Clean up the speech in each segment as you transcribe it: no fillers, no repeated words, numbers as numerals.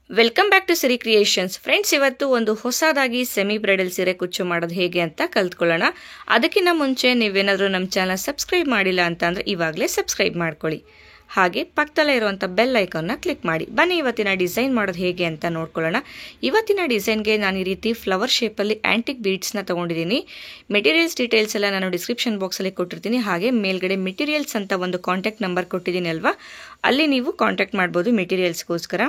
Welcome back to Siri Creations. Friends, ಇವತ್ತು ಒಂದು ಹೊಸದಾಗಿ ಸೆಮಿ ಬ್ರೈಡಲ್ ಸೀರೆ ಕುಚ್ಚು ಮಾಡೋದು ಹೇಗೆ ಅಂತ ಕಲ್ತ್ಕೊಳ್ಳೋಣ. ಅದಕ್ಕಿಂತ ಮುಂಚೆ ನೀವೇನಾದರೂ ನಮ್ಮ ಚಾನಲ್ ಸಬ್ಸ್ಕ್ರೈಬ್ ಮಾಡಿಲ್ಲ ಅಂತ ಅಂದರೆ ಇವಾಗಲೇ ಸಬ್ಸ್ಕ್ರೈಬ್ ಮಾಡ್ಕೊಳ್ಳಿ. ಹಾಗೆ ಪಕ್ಕದಲ್ಲೇ ಇರುವಂಥ ಬೆಲ್ ಐಕಾನ್ನ ಕ್ಲಿಕ್ ಮಾಡಿ. ಬನ್ನಿ ಇವತ್ತಿನ ಡಿಸೈನ್ ಮಾಡೋದು ಹೇಗೆ ಅಂತ ನೋಡ್ಕೊಳ್ಳೋಣ. ಇವತ್ತಿನ ಡಿಸೈನ್ಗೆ ನಾನು ಈ ರೀತಿ ಫ್ಲವರ್ ಶೇಪಲ್ಲಿ ಆ್ಯಂಟಿಕ್ ಬೀಡ್ಸ್ನ ತೊಗೊಂಡಿದ್ದೀನಿ. ಮೆಟೀರಿಯಲ್ಸ್ ಡೀಟೇಲ್ಸ್ ಎಲ್ಲ ನಾನು ಡಿಸ್ಕ್ರಿಪ್ಷನ್ ಬಾಕ್ಸಲ್ಲಿ ಕೊಟ್ಟಿರ್ತೀನಿ. ಹಾಗೆ ಮೇಲ್ಗಡೆ ಮೆಟೀರಿಯಲ್ಸ್ ಅಂತ ಒಂದು ಕಾಂಟ್ಯಾಕ್ಟ್ ನಂಬರ್ ಕೊಟ್ಟಿದ್ದೀನಿ ಅಲ್ವಾ, ಅಲ್ಲಿ ನೀವು ಕಾಂಟ್ಯಾಕ್ಟ್ ಮಾಡ್ಬೋದು ಮೆಟೀರಿಯಲ್ಸ್ಗೋಸ್ಕರ.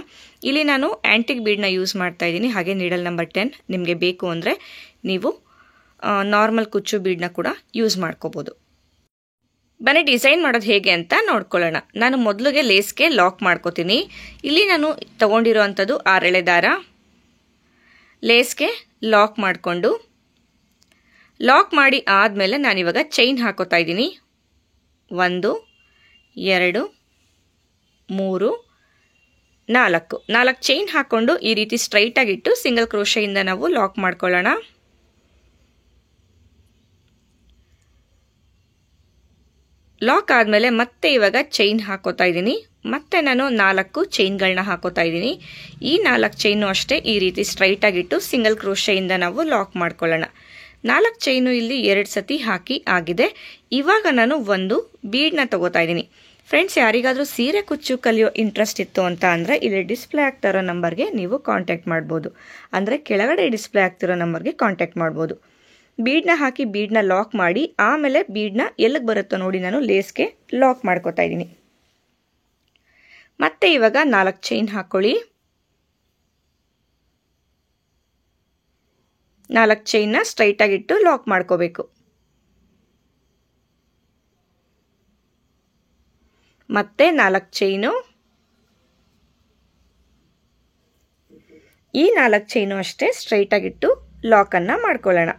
ಇಲ್ಲಿ ನಾನು ಆ್ಯಂಟಿಕ್ ಬೀಡ್ನ ಯೂಸ್ ಮಾಡ್ತಾ ಇದ್ದೀನಿ. ಹಾಗೆ ನೀಡಲ್ ನಂಬರ್ 10 ನಿಮಗೆ ಬೇಕು ಅಂದರೆ ನೀವು ನಾರ್ಮಲ್ ಕುಚ್ಚು ಬೀಡ್ನ ಕೂಡ ಯೂಸ್ ಮಾಡ್ಕೋಬೋದು. ಬನ್ನಿ ಡಿಸೈನ್ ಮಾಡೋದು ಹೇಗೆ ಅಂತ ನೋಡ್ಕೊಳ್ಳೋಣ. ನಾನು ಮೊದಲಿಗೆ ಲೇಸ್ಗೆ ಲಾಕ್ ಮಾಡ್ಕೋತೀನಿ. ಇಲ್ಲಿ ನಾನು ತಗೊಂಡಿರೋವಂಥದ್ದು 6 ಎಳೆ ದಾರ. ಲೇಸ್ಗೆ ಲಾಕ್ ಮಾಡಿಕೊಂಡು ಲಾಕ್ ಮಾಡಿ ಆದಮೇಲೆ ನಾನಿವಾಗ ಚೈನ್ ಹಾಕೋತಾ ಇದ್ದೀನಿ. 1 2 3 4 ಚೈನ್ ಹಾಕ್ಕೊಂಡು ಈ ರೀತಿ ಸ್ಟ್ರೈಟಾಗಿಟ್ಟು ಸಿಂಗಲ್ ಕ್ರೋಶೆಯಿಂದ ನಾವು ಲಾಕ್ ಮಾಡ್ಕೊಳ್ಳೋಣ. ಲಾಕ್ ಆದಮೇಲೆ ಮತ್ತೆ ಇವಾಗ ಚೈನ್ ಹಾಕೋತಾ ಇದ್ದೀನಿ. ಮತ್ತೆ ನಾನು 4 ಚೈನ್ಗಳನ್ನ ಹಾಕೋತಾ ಇದ್ದೀನಿ. ಈ 4 ಚೈನು ಅಷ್ಟೇ ಈ ರೀತಿ ಸ್ಟ್ರೈಟಾಗಿಟ್ಟು ಸಿಂಗಲ್ ಕ್ರೋಶೆಯಿಂದ ನಾವು ಲಾಕ್ ಮಾಡ್ಕೊಳ್ಳೋಣ. 4 ಚೈನು ಇಲ್ಲಿ 2 ಸತಿ ಹಾಕಿ ಆಗಿದೆ. ಇವಾಗ ನಾನು ಒಂದು ಬೀಡ್ನ ತಗೋತಾ ಇದ್ದೀನಿ. ಫ್ರೆಂಡ್ಸ್, ಯಾರಿಗಾದರೂ ಸೀರೆ ಕುಚ್ಚು ಕಲಿಯೋ ಇಂಟ್ರೆಸ್ಟ್ ಇತ್ತು ಅಂತ ಅಂದರೆ ಇಲ್ಲಿ ಡಿಸ್ಪ್ಲೇ ಆಗ್ತಿರೋ ನಂಬರ್ಗೆ ನೀವು ಕಾಂಟ್ಯಾಕ್ಟ್ ಮಾಡ್ಬೋದು. ಅಂದರೆ ಕೆಳಗಡೆ ಡಿಸ್ಪ್ಲೇ ಆಗ್ತಿರೋ ನಂಬರ್ಗೆ ಕಾಂಟ್ಯಾಕ್ಟ್ ಮಾಡ್ಬೋದು. ಬೀಡ್ನ ಹಾಕಿ ಬೀಡ್ನ ಲಾಕ್ ಮಾಡಿ ಆಮೇಲೆ ಬೀಡ್ನ ಎಲ್ಲಿಗೆ ಬರುತ್ತೋ ನೋಡಿ ನಾನು ಲೇಸ್ಗೆ ಲಾಕ್ ಮಾಡ್ಕೋತಾ ಇದ್ದೀನಿ. ಮತ್ತೆ ಇವಾಗ 4 ಚೈನ್ ಹಾಕೊಳ್ಳಿ. 4 ಚೈನ್ನ ಸ್ಟ್ರೈಟ್ ಆಗಿಟ್ಟು ಲಾಕ್ ಮಾಡ್ಕೋಬೇಕು. ಮತ್ತೆ 4 ಚೈನು. ಈ 4 ಚೈನು ಅಷ್ಟೇ ಸ್ಟ್ರೈಟ್ ಆಗಿಟ್ಟು ಲಾಕ್ ಅನ್ನ ಮಾಡ್ಕೊಳ್ಳೋಣ.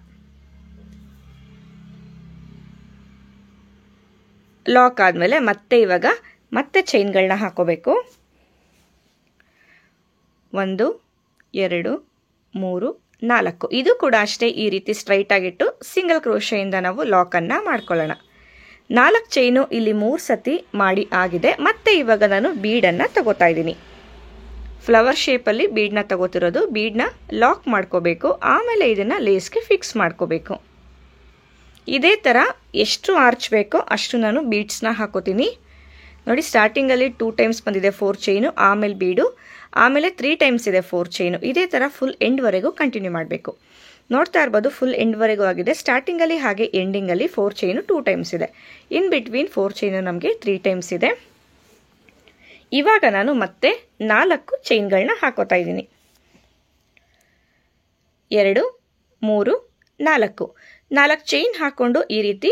ಲಾಕ್ ಆದಮೇಲೆ ಮತ್ತೆ ಇವಾಗ ಮತ್ತೆ ಚೈನ್ಗಳನ್ನ ಹಾಕೋಬೇಕು. 1 2 3 4 ಇದು ಕೂಡ ಅಷ್ಟೇ ಈ ರೀತಿ ಸ್ಟ್ರೈಟ್ ಆಗಿಟ್ಟು ಸಿಂಗಲ್ ಕ್ರೋಶೆಯಿಂದ ನಾವು ಲಾಕನ್ನು ಮಾಡ್ಕೊಳ್ಳೋಣ. 4 ಚೈನು ಇಲ್ಲಿ 3 ಸತಿ ಮಾಡಿ ಆಗಿದೆ. ಮತ್ತೆ ಇವಾಗ ನಾನು ಬೀಡನ್ನು ತಗೋತಾ ಇದ್ದೀನಿ. ಫ್ಲವರ್ ಶೇಪಲ್ಲಿ ಬೀಡ್ನ ತಗೋತಿರೋದು. ಬೀಡ್ನ ಲಾಕ್ ಮಾಡ್ಕೋಬೇಕು. ಆಮೇಲೆ ಇದನ್ನು ಲೇಸ್ಗೆ ಫಿಕ್ಸ್ ಮಾಡ್ಕೋಬೇಕು. ಇದೇ ಥರ ಎಷ್ಟು ಆರ್ಚ್ ಬೇಕೋ ಅಷ್ಟು ನಾನು ಬೀಡ್ಸ್ನ ಹಾಕೋತೀನಿ. ನೋಡಿ, ಸ್ಟಾರ್ಟಿಂಗಲ್ಲಿ 2 ಟೈಮ್ಸ್ ಬಂದಿದೆ 4 ಚೈನು, ಆಮೇಲೆ ಬೀಡು, ಆಮೇಲೆ 3 ಟೈಮ್ಸ್ ಇದೆ 4 ಚೈನು. ಇದೇ ಥರ ಫುಲ್ ಎಂಡ್ವರೆಗೂ ಕಂಟಿನ್ಯೂ ಮಾಡಬೇಕು. ನೋಡ್ತಾ ಇರ್ಬೋದು, ಫುಲ್ ಎಂಡ್ವರೆಗೂ ಆಗಿದೆ. ಸ್ಟಾರ್ಟಿಂಗಲ್ಲಿ ಹಾಗೆ ಎಂಡಿಂಗಲ್ಲಿ 4 ಚೈನು 2 ಟೈಮ್ಸ್ ಇದೆ. ಇನ್ ಬಿಟ್ವೀನ್ 4 ಚೈನು ನಮಗೆ 3 ಟೈಮ್ಸ್ ಇದೆ. ಇವಾಗ ನಾನು ಮತ್ತೆ 4 ಚೈನ್ಗಳನ್ನ ಹಾಕೋತಾ ಇದ್ದೀನಿ. 2 3 4 ಚೈನ್ ಹಾಕೊಂಡು ಈ ರೀತಿ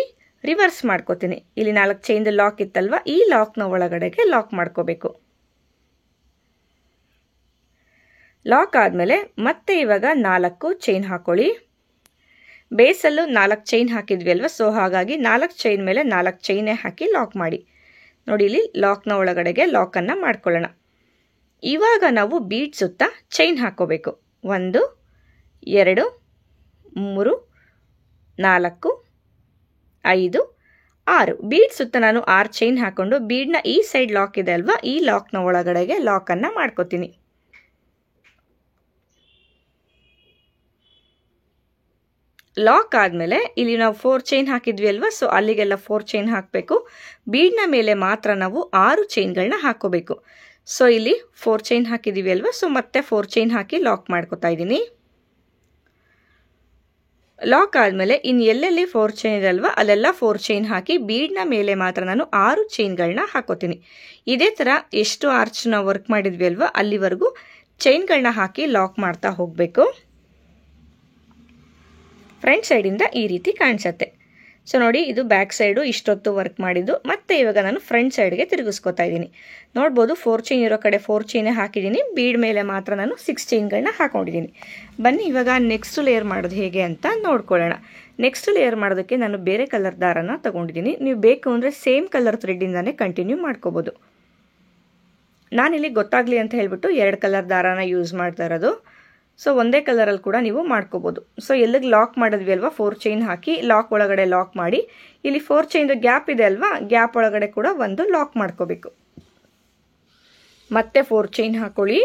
ರಿವರ್ಸ್ ಮಾಡ್ಕೋತೀನಿ. ಇಲ್ಲಿ 4 ಚೈನ್ದು ಲಾಕ್ ಇತ್ತಲ್ವ, ಈ ಲಾಕ್ನ ಒಳಗಡೆಗೆ ಲಾಕ್ ಮಾಡ್ಕೋಬೇಕು. ಲಾಕ್ ಆದಮೇಲೆ ಮತ್ತೆ ಇವಾಗ 4 ಚೈನ್ ಹಾಕೊಳ್ಳಿ. ಬೇಸಲ್ಲೂ 4 ಚೈನ್ ಹಾಕಿದ್ವಿ ಅಲ್ವಾ, ಸೊ ಹಾಗಾಗಿ 4 ಚೈನ್ ಮೇಲೆ 4 ಚೈನೇ ಹಾಕಿ ಲಾಕ್ ಮಾಡಿ. ನೋಡಿ, ಇಲ್ಲಿ ಲಾಕ್ನ ಒಳಗಡೆಗೆ ಲಾಕನ್ನು ಮಾಡ್ಕೊಳ್ಳೋಣ. ಇವಾಗ ನಾವು ಬೀಡ್ ಸುತ್ತ ಚೈನ್ ಹಾಕೋಬೇಕು. 1 2 3 4 5 6 ಬೀಡ್ ಸುತ್ತ ನಾನು 6 ಚೈನ್ ಹಾಕೊಂಡು ಬೀಡ್ನ ಈ ಸೈಡ್ ಲಾಕ್ ಇದೆ ಅಲ್ವಾ, ಈ ಲಾಕ್ನ ಒಳಗಡೆಗೆ ಲಾಕನ್ನು ಮಾಡ್ಕೋತೀನಿ. ಲಾಕ್ ಆದಮೇಲೆ ಇಲ್ಲಿ ನಾವು 4 ಚೈನ್ ಹಾಕಿದ್ವಿ ಅಲ್ವಾ, ಸೊ ಅಲ್ಲಿಗೆಲ್ಲ 4 ಚೈನ್ ಹಾಕಬೇಕು. ಬೀಡ್ನ ಮೇಲೆ ಮಾತ್ರ ನಾವು 6 ಚೈನ್ಗಳನ್ನ ಹಾಕೋಬೇಕು. ಸೊ ಇಲ್ಲಿ 4 ಚೈನ್ ಹಾಕಿದ್ದೀವಿ ಅಲ್ವಾ, ಸೊ ಮತ್ತೆ 4 ಚೈನ್ ಹಾಕಿ ಲಾಕ್ ಮಾಡ್ಕೋತಾ ಇದ್ದೀನಿ. ಲಾಕ್ ಆದಮೇಲೆ ಇನ್ನು ಎಲ್ಲೆಲ್ಲಿ 4 ಚೈನ್ ಇದೆ ಅಲ್ವಾ, ಅಲ್ಲೆಲ್ಲ 4 ಚೈನ್ ಹಾಕಿ ಬೀಡ್ನ ಮೇಲೆ ಮಾತ್ರ ನಾನು 6 ಚೈನ್ಗಳನ್ನ ಹಾಕೋತೀನಿ. ಇದೇ ಥರ ಎಷ್ಟು ಆರ್ಚ್ನ ವರ್ಕ್ ಮಾಡಿದ್ವಿ ಅಲ್ವಾ, ಅಲ್ಲಿವರೆಗೂ ಚೈನ್ಗಳನ್ನ ಹಾಕಿ ಲಾಕ್ ಮಾಡ್ತಾ ಹೋಗಬೇಕು. ಫ್ರಂಟ್ ಸೈಡಿಂದ ಈ ರೀತಿ ಕಾಣಿಸುತ್ತೆ. ಸೊ ನೋಡಿ, ಇದು ಬ್ಯಾಕ್ ಸೈಡು ಇಷ್ಟೊತ್ತು ವರ್ಕ್ ಮಾಡಿದ್ದು. ಮತ್ತೆ ಇವಾಗ ನಾನು ಫ್ರಂಟ್ ಸೈಡ್ಗೆ ತಿರುಗಿಸ್ಕೊತಾ ಇದ್ದೀನಿ. ನೋಡ್ಬೋದು, 4 ಚೈನ್ ಇರೋ ಕಡೆ 4 ಚೈನೇ ಹಾಕಿದ್ದೀನಿ. ಬೀಡ್ ಮೇಲೆ ಮಾತ್ರ ನಾನು 6 ಚೈನ್ಗಳನ್ನ ಹಾಕೊಂಡಿದ್ದೀನಿ. ಬನ್ನಿ ಇವಾಗ ನೆಕ್ಸ್ಟ್ ಲೇಯರ್ ಮಾಡೋದು ಹೇಗೆ ಅಂತ ನೋಡ್ಕೊಳ್ಳೋಣ. ನೆಕ್ಸ್ಟ್ ಲೇಯರ್ ಮಾಡೋದಕ್ಕೆ ನಾನು ಬೇರೆ ಕಲರ್ ದಾರನ ತಗೊಂಡಿದ್ದೀನಿ. ನೀವು ಬೇಕು ಅಂದರೆ ಸೇಮ್ ಕಲರ್ ಥ್ರೆಡ್ಡಿಂದಾನೇ ಕಂಟಿನ್ಯೂ ಮಾಡ್ಕೋಬೋದು. ನಾನಿಲ್ಲಿ ಗೊತ್ತಾಗಲಿ ಅಂತ ಹೇಳ್ಬಿಟ್ಟು 2 ಕಲರ್ ದಾರನ ಯೂಸ್ ಮಾಡ್ತಾ ಇರೋದು. ಸೊ ಒಂದೇ ಕಲರಲ್ಲಿ ಕೂಡ ನೀವು ಮಾಡ್ಕೋಬೋದು. ಸೊ ಎಲ್ಲಿಗೆ ಲಾಕ್ ಮಾಡಿದ್ವಿ ಅಲ್ವಾ, 4 ಚೈನ್ ಹಾಕಿ ಲಾಕ್ ಒಳಗಡೆ ಲಾಕ್ ಮಾಡಿ, ಇಲ್ಲಿ 4 ಚೈನ್ದು ಗ್ಯಾಪ್ ಇದೆ ಅಲ್ವಾ, ಗ್ಯಾಪ್ ಒಳಗಡೆ ಕೂಡ ಒಂದು ಲಾಕ್ ಮಾಡ್ಕೋಬೇಕು. ಮತ್ತೆ 4 ಚೈನ್ ಹಾಕೊಳ್ಳಿ.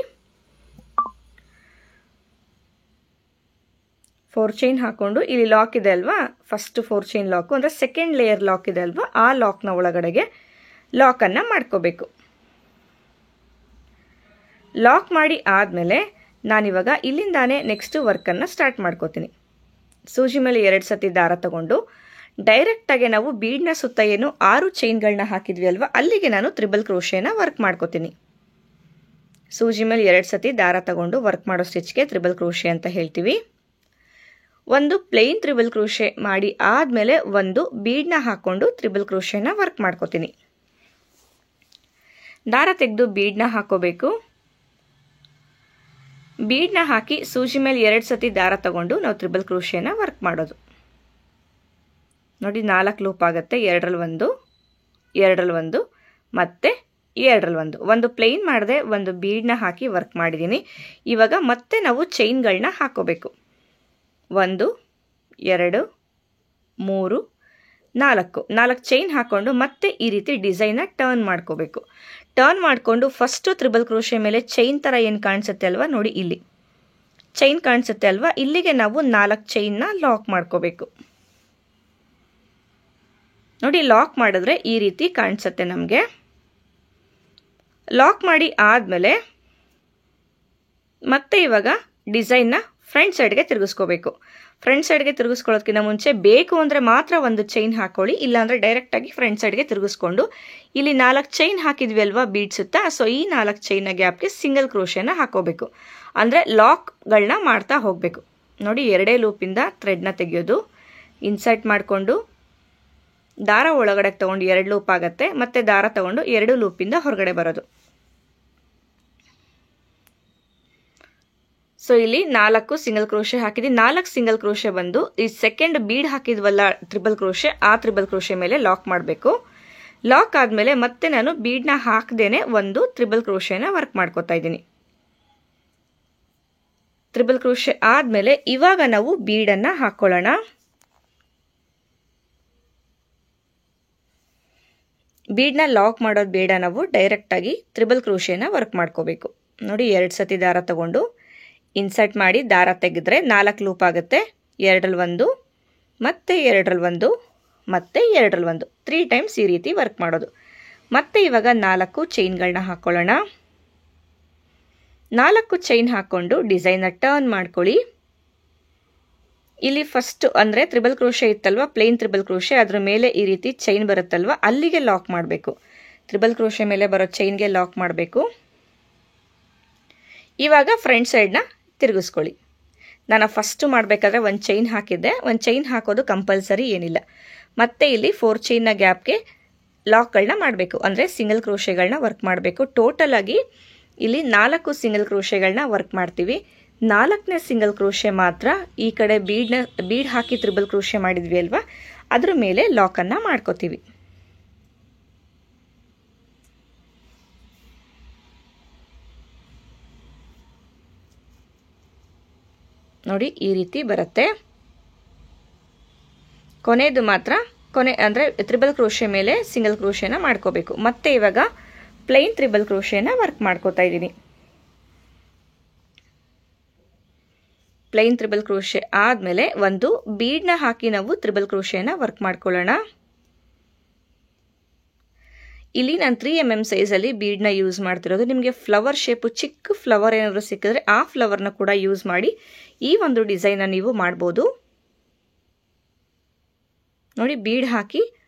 4 ಚೈನ್ ಹಾಕ್ಕೊಂಡು ಇಲ್ಲಿ ಲಾಕ್ ಇದೆ ಅಲ್ವಾ, ಫಸ್ಟ್ 4 ಚೈನ್ ಲಾಕು ಅಂದರೆ ಸೆಕೆಂಡ್ ಲೇಯರ್ ಲಾಕ್ ಇದೆ ಅಲ್ವಾ, ಆ ಲಾಕ್ನ ಒಳಗಡೆಗೆ ಲಾಕನ್ನು ಮಾಡ್ಕೋಬೇಕು. ಲಾಕ್ ಮಾಡಿ ಆದಮೇಲೆ ನಾನಿವಾಗ ಇಲ್ಲಿಂದಾನೇ ನೆಕ್ಸ್ಟ್ ವರ್ಕನ್ನು ಸ್ಟಾರ್ಟ್ ಮಾಡ್ಕೋತೀನಿ. ಸೂಜಿ ಮೇಲೆ 2 ಸತಿ ದಾರ ತಗೊಂಡು ಡೈರೆಕ್ಟಾಗಿ ನಾವು ಬೀಡ್ನ ಸುತ್ತ ಏನು 6 ಚೈನ್ಗಳನ್ನ ಹಾಕಿದ್ವಿ ಅಲ್ವಾ, ಅಲ್ಲಿಗೆ ನಾನು ತ್ರಿಬಲ್ ಕ್ರೋಶೇನ ವರ್ಕ್ ಮಾಡ್ಕೋತೀನಿ. ಸೂಜಿ ಮೇಲೆ 2 ಸತಿ ದಾರ ತಗೊಂಡು ವರ್ಕ್ ಮಾಡೋ ಸ್ಟಿಚ್ಗೆ ತ್ರಿಬಲ್ ಕ್ರೋಶೆ ಅಂತ ಹೇಳ್ತೀವಿ. ಒಂದು ಪ್ಲೇನ್ ತ್ರಿಬಲ್ ಕ್ರೋಶೆ ಮಾಡಿ ಆದಮೇಲೆ ಒಂದು ಬೀಡ್ನ ಹಾಕ್ಕೊಂಡು ತ್ರಿಬಲ್ ಕ್ರೋಶೆನ ವರ್ಕ್ ಮಾಡ್ಕೋತೀನಿ. ದಾರ ತೆಗೆದು ಬೀಡ್ನ ಹಾಕೋಬೇಕು. ಬೀಡ್ನ ಹಾಕಿ ಸೂಜಿ ಮೇಲೆ 2 ಸತಿ ದಾರ ತಗೊಂಡು ನಾವು ತ್ರಿಬಲ್ ಕ್ರೋಶೆನ ವರ್ಕ್ ಮಾಡೋದು. ನೋಡಿ 4 ಲೂಪ್ ಆಗುತ್ತೆ. 2ರಲ್ಲಿ 1, 2ರಲ್ಲಿ 1 ಮತ್ತೆ 2ರಲ್ಲಿ 1. ಒಂದು ಪ್ಲೇನ್ ಮಾಡದೆ ಒಂದು ಬೀಡ್ನ ಹಾಕಿ ವರ್ಕ್ ಮಾಡಿದ್ದೀನಿ. ಇವಾಗ ಮತ್ತೆ ನಾವು ಚೈನ್ಗಳನ್ನ ಹಾಕೋಬೇಕು. 1 2 3 4 ಚೈನ್ ಹಾಕ್ಕೊಂಡು ಮತ್ತೆ ಈ ರೀತಿ ಡಿಸೈನ್ನ ಟರ್ನ್ ಮಾಡ್ಕೋಬೇಕು. ಟರ್ನ್ ಮಾಡಿಕೊಂಡು ಫಸ್ಟು ತ್ರಿಬಲ್ ಕ್ರೋಶೆ ಮೇಲೆ ಚೈನ್ ಥರ ಏನು ಕಾಣಿಸುತ್ತೆ ಅಲ್ವಾ, ನೋಡಿ ಇಲ್ಲಿ ಚೈನ್ ಕಾಣಿಸುತ್ತೆ ಅಲ್ವಾ, ಇಲ್ಲಿಗೆ ನಾವು 4 ಚೈನ್ನ ಲಾಕ್ ಮಾಡ್ಕೋಬೇಕು. ನೋಡಿ ಲಾಕ್ ಮಾಡಿದ್ರೆ ಈ ರೀತಿ ಕಾಣಿಸುತ್ತೆ ನಮಗೆ. ಲಾಕ್ ಮಾಡಿ ಆದಮೇಲೆ ಮತ್ತೆ ಇವಾಗ ಡಿಸೈನ್ನ ಫ್ರಂಟ್ ಸೈಡ್ಗೆ ತಿರುಗಿಸ್ಕೋಬೇಕು. ಫ್ರಂಟ್ ಸೈಡ್ಗೆ ತಿರುಗಿಸ್ಕೊಳ್ಳೋದಕ್ಕಿಂತ ಮುಂಚೆ ಬೇಕು ಅಂದರೆ ಮಾತ್ರ ಒಂದು ಚೈನ್ ಹಾಕೊಳ್ಳಿ, ಇಲ್ಲಾಂದರೆ ಡೈರೆಕ್ಟಾಗಿ ಫ್ರಂಟ್ ಸೈಡ್ಗೆ ತಿರುಗಿಸ್ಕೊಂಡು ಇಲ್ಲಿ 4 ಚೈನ್ ಹಾಕಿದ್ವಿ ಅಲ್ವಾ ಬೀಡ್ ಸುತ್ತ, ಸೊ ಈ 4 ಚೈನ್ನ ಗ್ಯಾಪ್ಗೆ ಸಿಂಗಲ್ ಕ್ರೋಶೆನ ಹಾಕೋಬೇಕು. ಅಂದರೆ ಲಾಕ್ಗಳನ್ನ ಮಾಡ್ತಾ ಹೋಗಬೇಕು. ನೋಡಿ 2 ಲೂಪಿಂದ ಥ್ರೆಡ್ನ ತೆಗೆಯೋದು, ಇನ್ಸರ್ಟ್ ಮಾಡಿಕೊಂಡು ದಾರ ಒಳಗಡೆ ತೊಗೊಂಡು 2 ಲೂಪ್ ಆಗುತ್ತೆ, ಮತ್ತೆ ದಾರ ತೊಗೊಂಡು 2 ಲೂಪಿಂದ ಹೊರಗಡೆ ಬರೋದು. ಸೊ ಇಲ್ಲಿ 4 ಸಿಂಗಲ್ ಕ್ರೋಶೆ ಹಾಕಿದ್ವಿ. 4 ಸಿಂಗಲ್ ಕ್ರೋಶೆ ಬಂದು ಈ ಸೆಕೆಂಡ್ ಬೀಡ್ ಹಾಕಿದ್ವಲ್ಲ ಟ್ರಿಬಲ್ ಕ್ರೋಶೆ, ಆ ಟ್ರಿಬಲ್ ಕ್ರೋಶೆ ಮೇಲೆ ಲಾಕ್ ಮಾಡಬೇಕು. ಲಾಕ್ ಆದಮೇಲೆ ಮತ್ತೆ ನಾನು ಬೀಡ್ನ ಹಾಕದೇನೆ ಒಂದು ಟ್ರಿಬಲ್ ಕ್ರೋಶೆನ ವರ್ಕ್ ಮಾಡ್ಕೋತಾ ಇದ್ದೀನಿ. ಟ್ರಿಬಲ್ ಕ್ರೋಶೆ ಆದಮೇಲೆ ಇವಾಗ ನಾವು ಬೀಡನ್ನು ಹಾಕೊಳ್ಳೋಣ. ಬೀಡ್ನ ಲಾಕ್ ಮಾಡೋದು ಬೇಡ, ನಾವು ಡೈರೆಕ್ಟಾಗಿ ಟ್ರಿಬಲ್ ಕ್ರೋಶೆನ ವರ್ಕ್ ಮಾಡ್ಕೋಬೇಕು. ನೋಡಿ 2 ಸತಿ ದಾರ ತಗೊಂಡು ಇನ್ಸರ್ಟ್ ಮಾಡಿ ದಾರ ತೆಗೆದ್ರೆ 4 ಲೂಪ್ ಆಗುತ್ತೆ. 2ರಲ್ಲಿ 1 ಮತ್ತೆ 2ರಲ್ಲಿ 1 ಮತ್ತೆ 2ರಲ್ಲಿ 1 3 ಟೈಮ್ಸ್ ಈ ರೀತಿ ವರ್ಕ್ ಮಾಡೋದು. ಮತ್ತೆ ಇವಾಗ 4 ಚೈನ್ಗಳನ್ನ ಹಾಕೊಳ್ಳೋಣ. 4 ಚೈನ್ ಹಾಕ್ಕೊಂಡು ಡಿಸೈನ್ನ ಟರ್ನ್ ಮಾಡ್ಕೊಳ್ಳಿ. ಇಲ್ಲಿ ಫಸ್ಟ್ ಅಂದರೆ ತ್ರಿಬಲ್ ಕ್ರೋಶೆ ಇತ್ತಲ್ವ, ಪ್ಲೇನ್ ತ್ರಿಬಲ್ ಕ್ರೋಶೆ, ಅದ್ರ ಮೇಲೆ ಈ ರೀತಿ ಚೈನ್ ಬರುತ್ತಲ್ವ, ಅಲ್ಲಿಗೆ ಲಾಕ್ ಮಾಡಬೇಕು. ತ್ರಿಬಲ್ ಕ್ರೋಶೆ ಮೇಲೆ ಬರೋ ಚೈನ್ಗೆ ಲಾಕ್ ಮಾಡಬೇಕು. ಇವಾಗ ಫ್ರಂಟ್ ಸೈಡ್ನ ತಿರುಗಿಸ್ಕೊಳ್ಳಿ. ನಾನು ಫಸ್ಟು ಮಾಡಬೇಕಾದ್ರೆ ಒಂದು ಚೈನ್ ಹಾಕಿದ್ದೆ, ಒಂದು ಚೈನ್ ಹಾಕೋದು ಕಂಪಲ್ಸರಿ ಏನಿಲ್ಲ. ಮತ್ತೆ ಇಲ್ಲಿ 4 ಚೈನ್ನ ಗ್ಯಾಪ್ಗೆ ಲಾಕ್ಗಳನ್ನ ಮಾಡಬೇಕು, ಅಂದರೆ ಸಿಂಗಲ್ ಕ್ರೋಶೆಗಳನ್ನ ವರ್ಕ್ ಮಾಡಬೇಕು. ಟೋಟಲ್ ಆಗಿ ಇಲ್ಲಿ 4 ಸಿಂಗಲ್ ಕ್ರೋಶೆಗಳನ್ನ ವರ್ಕ್ ಮಾಡ್ತೀವಿ. 4ನೇ ಸಿಂಗಲ್ ಕ್ರೋಶೆ ಮಾತ್ರ ಈ ಕಡೆ ಬೀಡ್ ಹಾಕಿ ತ್ರಿಬಲ್ ಕ್ರೋಶೆ ಮಾಡಿದ್ವಿ ಅಲ್ವಾ, ಅದ್ರ ಮೇಲೆ ಲಾಕನ್ನು ಮಾಡ್ಕೋತೀವಿ. ನೋಡಿ ಈ ರೀತಿ ಬರುತ್ತೆ. ಕೊನೆದು ಮಾತ್ರ ಅಂದರೆ ತ್ರಿಬಲ್ ಕ್ರೋಶೆ ಮೇಲೆ ಸಿಂಗಲ್ ಕ್ರೋಶೆನ ಮಾಡ್ಕೋಬೇಕು. ಮತ್ತೆ ಇವಾಗ ಪ್ಲೇನ್ ತ್ರಿಬಲ್ ಕ್ರೋಶೆನ ವರ್ಕ್ ಮಾಡ್ಕೋತಾ ಇದ್ದೀನಿ. ಪ್ಲೇನ್ ತ್ರಿಬಲ್ ಕ್ರೋಶೆ ಆದಮೇಲೆ ಒಂದು ಬೀಡ್ನ ಹಾಕಿ ನಾವು ತ್ರಿಬಲ್ ಕ್ರೋಶೆನ ವರ್ಕ್ ಮಾಡ್ಕೊಳ್ಳೋಣ. ಇಲ್ಲಿ ನಾನು 3mm ಸೈಜಲ್ಲಿ ಬೀಡ್ನ ಯೂಸ್ ಮಾಡ್ತಿರೋದು. ನಿಮಗೆ ಫ್ಲವರ್ ಶೇಪು ಚಿಕ್ಕ ಫ್ಲವರ್ ಏನಾದರೂ ಸಿಕ್ಕಿದ್ರೆ ಆ ಫ್ಲವರ್ನ ಕೂಡ ಯೂಸ್ ಮಾಡಿ ಈ ಒಂದು ಡಿಸೈನ್ನ ನೀವು ಮಾಡ್ಬೋದು. ನೋಡಿ ಬೀಡ್ ಹಾಕಿ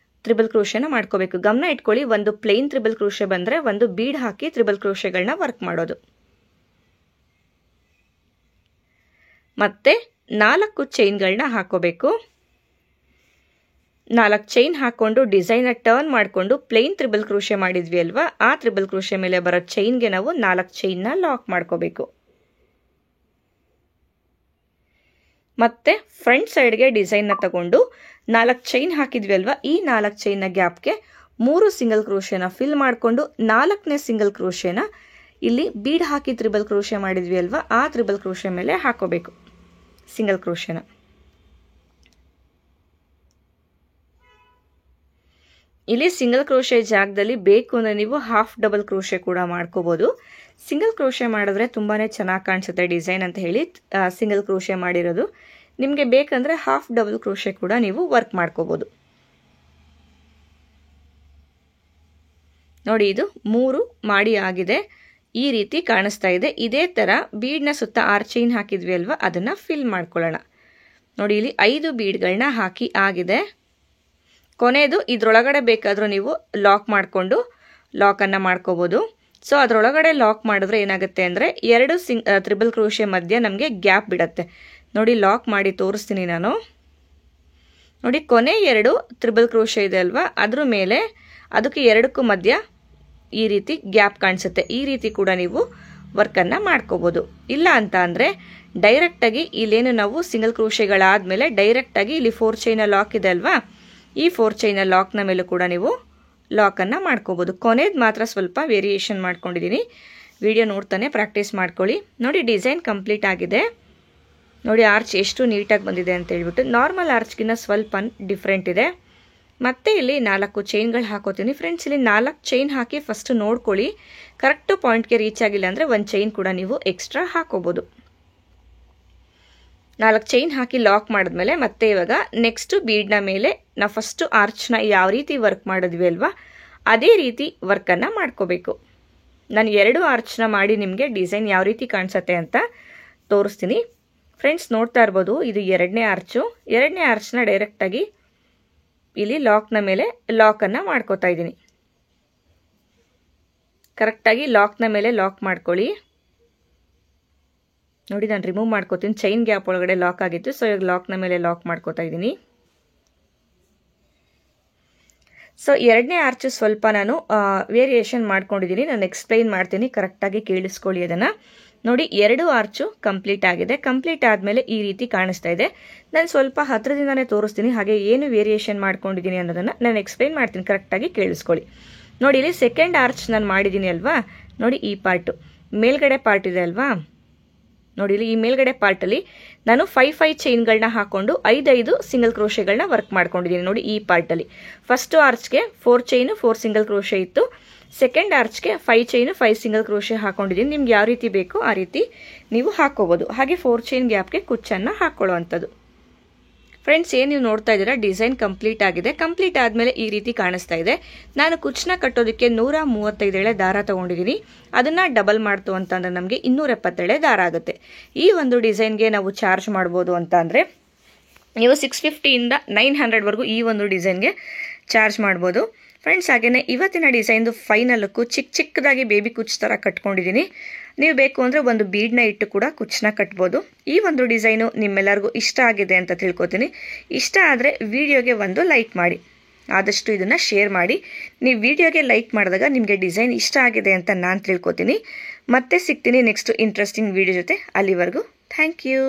ತ್ರಿಬಲ್ ಕ್ರೋಶೆನ ಮಾಡ್ಕೋಬೇಕು. ಗಮನ ಇಟ್ಕೊಳ್ಳಿ, ಒಂದು ಪ್ಲೇನ್ ತ್ರಿಬಲ್ ಕ್ರೋಶೆ ಬಂದರೆ ಒಂದು ಬೀಡ್ ಹಾಕಿ ತ್ರಿಬಲ್ ಕ್ರೋಶೆಗಳನ್ನ ವರ್ಕ್ ಮಾಡೋದು. ಮತ್ತೆ 4 ಚೈನ್ಗಳನ್ನ ಹಾಕೋಬೇಕು. 4 ಚೈನ್ ಹಾಕೊಂಡು ಡಿಸೈನ್ನ ಟರ್ನ್ ಮಾಡಿಕೊಂಡು ಪ್ಲೇನ್ ತ್ರಿಬಲ್ ಕ್ರೋಶೆ ಮಾಡಿದ್ವಿ ಅಲ್ವಾ, ಆ ತ್ರಿಬಲ್ ಕ್ರೋಶೆ ಮೇಲೆ ಬರೋ ಚೈನ್ಗೆ ನಾವು 4 ಚೈನ್ನ ಲಾಕ್ ಮಾಡ್ಕೋಬೇಕು. ಮತ್ತೆ ಫ್ರಂಟ್ ಸೈಡ್ಗೆ ಡಿಸೈನ್ನ ತಗೊಂಡು 4 ಚೈನ್ ಹಾಕಿದ್ವಿ ಅಲ್ವಾ, ಈ 4 ಚೈನ್ನ ಗ್ಯಾಪ್ಗೆ 3 ಸಿಂಗಲ್ ಕ್ರೋಶೆನ ಫಿಲ್ ಮಾಡಿಕೊಂಡು 4ನೇ ಸಿಂಗಲ್ ಕ್ರೋಶೆನ ಇಲ್ಲಿ ಬೀಡ್ ಹಾಕಿ ತ್ರಿಬಲ್ ಕ್ರೋಶೆ ಮಾಡಿದ್ವಿ ಅಲ್ವಾ, ಆ ತ್ರಿಬಲ್ ಕ್ರೋಶೆ ಮೇಲೆ ಹಾಕೋಬೇಕು ಸಿಂಗಲ್ ಕ್ರೋಶೆನ. ಇಲ್ಲಿ ಸಿಂಗಲ್ ಕ್ರೋಶೆ ಜಾಗದಲ್ಲಿ ಬೇಕು ಅಂದರೆ ನೀವು ಹಾಫ್ ಡಬಲ್ ಕ್ರೋಶೆ ಕೂಡ ಮಾಡ್ಕೋಬೋದು. ಸಿಂಗಲ್ ಕ್ರೋಶೆ ಮಾಡಿದ್ರೆ ತುಂಬಾ ಚೆನ್ನಾಗಿ ಕಾಣಿಸುತ್ತೆ ಡಿಸೈನ್ ಅಂತ ಹೇಳಿ ಸಿಂಗಲ್ ಕ್ರೋಶೆ ಮಾಡಿರೋದು. ನಿಮಗೆ ಬೇಕಂದರೆ ಹಾಫ್ ಡಬಲ್ ಕ್ರೋಶೆ ಕೂಡ ನೀವು ವರ್ಕ್ ಮಾಡ್ಕೋಬೋದು. ನೋಡಿ, ಇದು 3 ಮಾಡಿ ಆಗಿದೆ. ಈ ರೀತಿ ಕಾಣಿಸ್ತಾ ಇದೆ. ಇದೇ ಥರ ಬೀಡ್ನ ಸುತ್ತ ಚೈನ್ ಹಾಕಿದ್ವಿ ಅಲ್ವಾ, ಅದನ್ನು ಫಿಲ್ ಮಾಡ್ಕೊಳ್ಳೋಣ. ನೋಡಿ, ಇಲ್ಲಿ 5 ಬೀಡ್ಗಳನ್ನ ಹಾಕಿ ಆಗಿದೆ. ಕೊನೆಯದು ಇದರೊಳಗಡೆ ಬೇಕಾದರೂ ನೀವು ಲಾಕ್ ಮಾಡಿಕೊಂಡು ಲಾಕನ್ನು ಮಾಡ್ಕೋಬೋದು. ಸೊ ಅದರೊಳಗಡೆ ಲಾಕ್ ಮಾಡಿದ್ರೆ ಏನಾಗುತ್ತೆ ಅಂದರೆ 2 ತ್ರಿಬಲ್ ಕ್ರೋಶೆ ಮಧ್ಯೆ ನಮಗೆ ಗ್ಯಾಪ್ ಬಿಡುತ್ತೆ. ನೋಡಿ, ಲಾಕ್ ಮಾಡಿ ತೋರಿಸ್ತೀನಿ ನಾನು. ನೋಡಿ, ಕೊನೆ 2 ತ್ರಿಬಲ್ ಕ್ರೋಶೆ ಇದೆ ಅಲ್ವಾ, ಅದ್ರ ಮೇಲೆ ಅದಕ್ಕೆ 2ಕ್ಕೂ ಮಧ್ಯ ಈ ರೀತಿ ಗ್ಯಾಪ್ ಕಾಣಿಸುತ್ತೆ. ಈ ರೀತಿ ಕೂಡ ನೀವು ವರ್ಕನ್ನು ಮಾಡ್ಕೋಬೋದು. ಇಲ್ಲ ಅಂತ ಅಂದರೆ ಡೈರೆಕ್ಟಾಗಿ ಇಲ್ಲೇನು ನಾವು ಸಿಂಗಲ್ ಕ್ರೋಶೆಗಳಾದಮೇಲೆ ಡೈರೆಕ್ಟಾಗಿ ಇಲ್ಲಿ 4 ಚೈನ ಲಾಕ್ ಇದೆ ಅಲ್ವಾ, ಈ 4 ಚೈನ ಲಾಕ್ನ ಮೇಲೂ ಕೂಡ ನೀವು ಲಾಕನ್ನು ಮಾಡ್ಕೋಬೋದು. ಕೊನೆದು ಮಾತ್ರ ಸ್ವಲ್ಪ ವೇರಿಯೇಷನ್ ಮಾಡ್ಕೊಂಡಿದ್ದೀನಿ. ವಿಡಿಯೋ ನೋಡ್ತಾನೆ ಪ್ರಾಕ್ಟೀಸ್ ಮಾಡ್ಕೊಳ್ಳಿ. ನೋಡಿ, ಡಿಸೈನ್ ಕಂಪ್ಲೀಟ್ ಆಗಿದೆ. ನೋಡಿ, ಆರ್ಚ್ ಎಷ್ಟು ನೀಟಾಗಿ ಬಂದಿದೆ ಅಂತ ಹೇಳ್ಬಿಟ್ಟು. ನಾರ್ಮಲ್ ಆರ್ಚ್ಗಿನ್ನ ಸ್ವಲ್ಪ ಡಿಫ್ರೆಂಟ್ ಇದೆ. ಮತ್ತೆ ಇಲ್ಲಿ 4 ಚೈನ್ಗಳು ಹಾಕೋತೀನಿ. ಫ್ರೆಂಡ್ಸ್, ಇಲ್ಲಿ 4 ಚೈನ್ ಹಾಕಿ ಫಸ್ಟ್ ನೋಡ್ಕೊಳ್ಳಿ. ಕರೆಕ್ಟು ಪಾಯಿಂಟ್ಗೆ ರೀಚ್ ಆಗಿಲ್ಲ ಅಂದರೆ 1 ಚೈನ್ ಕೂಡ ನೀವು ಎಕ್ಸ್ಟ್ರಾ ಹಾಕೋಬೋದು. 4 ಚೈನ್ ಹಾಕಿ ಲಾಕ್ ಮಾಡಿದ್ಮೇಲೆ ಮತ್ತೆ ಇವಾಗ ನೆಕ್ಸ್ಟ್ ಬೀಡ್ನ ಮೇಲೆ ನಾವು ಫಸ್ಟು ಆರ್ಚ್ನ ಯಾವ ರೀತಿ ವರ್ಕ್ ಮಾಡಿದ್ವಿ ಅಲ್ವಾ, ಅದೇ ರೀತಿ ವರ್ಕನ್ನು ಮಾಡ್ಕೋಬೇಕು. ನಾನು 2 ಆರ್ಚ್ನ ಮಾಡಿ ನಿಮಗೆ ಡಿಸೈನ್ ಯಾವ ರೀತಿ ಕಾಣಿಸುತ್ತೆ ಅಂತ ತೋರಿಸ್ತೀನಿ. ಫ್ರೆಂಡ್ಸ್, ನೋಡ್ತಾ ಇರ್ಬೋದು, ಇದು 2ನೇ ಆರ್ಚು. 2ನೇ ಆರ್ಚ್ನ ಡೈರೆಕ್ಟಾಗಿ ಇಲ್ಲಿ ಲಾಕ್ನ ಮೇಲೆ ಲಾಕನ್ನು ಮಾಡ್ಕೋತಾ ಇದ್ದೀನಿ. ಕರೆಕ್ಟಾಗಿ ಲಾಕ್ನ ಮೇಲೆ ಲಾಕ್ ಮಾಡ್ಕೊಳ್ಳಿ. ನೋಡಿ, ನಾನು ರಿಮೂವ್ ಮಾಡ್ಕೋತೀನಿ. ಚೈನ್ ಗ್ಯಾಪ್ ಒಳಗಡೆ ಲಾಕ್ ಆಗಿತ್ತು, ಸೊ ಇವಾಗ ಲಾಕ್ನ ಮೇಲೆ ಲಾಕ್ ಮಾಡ್ಕೋತಾ ಇದ್ದೀನಿ. ಸೊ 2ನೇ ಆರ್ಚ್ ಸ್ವಲ್ಪ ನಾನು ವೇರಿಯೇಷನ್ ಮಾಡ್ಕೊಂಡಿದ್ದೀನಿ. ನಾನು ಎಕ್ಸ್ಪ್ಲೈನ್ ಮಾಡ್ತೀನಿ, ಕರೆಕ್ಟಾಗಿ ಕೇಳಿಸ್ಕೊಳ್ಳಿ ಅದನ್ನು. ನೋಡಿ, 2 ಆರ್ಚು ಕಂಪ್ಲೀಟ್ ಆಗಿದೆ. ಕಂಪ್ಲೀಟ್ ಆದಮೇಲೆ ಈ ರೀತಿ ಕಾಣಿಸ್ತಾ ಇದೆ. ನಾನು ಸ್ವಲ್ಪ ಹತ್ತಿರದಿಂದನೇ ತೋರಿಸ್ತೀನಿ, ಹಾಗೆ ಏನು ವೇರಿಯೇಷನ್ ಮಾಡ್ಕೊಂಡಿದ್ದೀನಿ ಅನ್ನೋದನ್ನು ನಾನು ಎಕ್ಸ್ಪ್ಲೈನ್ ಮಾಡ್ತೀನಿ, ಕರೆಕ್ಟಾಗಿ ಕೇಳಿಸ್ಕೊಳ್ಳಿ. ನೋಡಿ, ಇಲ್ಲಿ ಸೆಕೆಂಡ್ ಆರ್ಚ್ ನಾನು ಮಾಡಿದ್ದೀನಿ ಅಲ್ವಾ, ನೋಡಿ ಈ ಪಾರ್ಟು ಮೇಲ್ಗಡೆ ಪಾರ್ಟ್ ಇದೆ ಅಲ್ವಾ, ನೋಡಿ ಇಲ್ಲಿ ಈ ಮೇಲ್ಗಡೆ ಪಾರ್ಟಲ್ಲಿ ನಾನು 5 ಚೈನ್ಗಳನ್ನ ಹಾಕೊಂಡು 5 ಸಿಂಗಲ್ ಕ್ರೋಶೆಗಳನ್ನ ವರ್ಕ್ ಮಾಡ್ಕೊಂಡಿದ್ದೀನಿ. ನೋಡಿ, ಈ ಪಾರ್ಟಲ್ಲಿ ಫಸ್ಟ್ ಆರ್ಚ್ಗೆ 4 ಚೈನು 4 ಸಿಂಗಲ್ ಕ್ರೋಶೆ ಇತ್ತು. ಸೆಕೆಂಡ್ ಆರ್ಚ್ಗೆ 5 ಚೈನು 5 ಸಿಂಗಲ್ ಕ್ರೋಶೆ ಹಾಕೊಂಡಿದ್ದೀನಿ. ನಿಮ್ಗೆ ಯಾವ ರೀತಿ ಬೇಕೋ ಆ ರೀತಿ ನೀವು ಹಾಕೋಬೋದು. ಹಾಗೆ 4 ಚೈನ್ ಗ್ಯಾಪ್ಗೆ ಕುಚ್ಚನ್ನು ಹಾಕೊಳ್ಳೋ ಅಂಥದ್ದು. ಫ್ರೆಂಡ್ಸ್, ಏನು ನೀವು ನೋಡ್ತಾ ಇದ್ದೀರಾ, ಡಿಸೈನ್ ಕಂಪ್ಲೀಟ್ ಆಗಿದೆ. ಕಂಪ್ಲೀಟ್ ಆದಮೇಲೆ ಈ ರೀತಿ ಕಾಣಿಸ್ತಾ ಇದೆ. ನಾನು ಕುಚ್ಚನ್ನ ಕಟ್ಟೋದಕ್ಕೆ 135 ಎಳೆ ದಾರ ತೊಗೊಂಡಿದ್ದೀನಿ. ಅದನ್ನು ಡಬಲ್ ಮಾಡ್ತು ಅಂತಂದರೆ ನಮಗೆ 270 ಎಳೆ ದಾರ ಆಗುತ್ತೆ. ಈ ಒಂದು ಡಿಸೈನ್ಗೆ ನಾವು ಚಾರ್ಜ್ ಮಾಡ್ಬೋದು ಅಂತ ಅಂದರೆ ನೀವು 650ಇಂದ 900ವರೆಗೂ ಈ ಒಂದು ಡಿಸೈನ್ಗೆ ಚಾರ್ಜ್ ಮಾಡ್ಬೋದು. ಫ್ರೆಂಡ್ಸ್, ಹಾಗೆಯೇ ಇವತ್ತಿನ ಡಿಸೈನ್ದು ಫೈನಲ್ ಲುಕ್ಕು ಚಿಕ್ಕದಾಗಿ ಬೇಬಿ ಕುಚ್ಚು ಥರ ಕಟ್ಕೊಂಡಿದ್ದೀನಿ. ನೀವು ಬೇಕು ಅಂದರೆ ಒಂದು ಬೀಡ್ನ ಇಟ್ಟು ಕೂಡ ಕುಚ್ಚನ್ನ ಕಟ್ಬೋದು. ಈ ಒಂದು ಡಿಸೈನು ನಿಮ್ಮೆಲ್ಲರಿಗೂ ಇಷ್ಟ ಆಗಿದೆ ಅಂತ ತಿಳ್ಕೊತೀನಿ. ಇಷ್ಟ ಆದರೆ ವಿಡಿಯೋಗೆ ಒಂದು ಲೈಕ್ ಮಾಡಿ, ಆದಷ್ಟು ಇದನ್ನು ಶೇರ್ ಮಾಡಿ. ನೀವು ವಿಡಿಯೋಗೆ ಲೈಕ್ ಮಾಡಿದಾಗ ನಿಮಗೆ ಡಿಸೈನ್ ಇಷ್ಟ ಆಗಿದೆ ಅಂತ ನಾನು ತಿಳ್ಕೊತೀನಿ. ಮತ್ತೆ ಸಿಗ್ತೀನಿ ನೆಕ್ಸ್ಟ್ ಇಂಟ್ರೆಸ್ಟಿಂಗ್ ವಿಡಿಯೋ ಜೊತೆ. ಅಲ್ಲಿವರೆಗೂ ಥ್ಯಾಂಕ್ ಯು.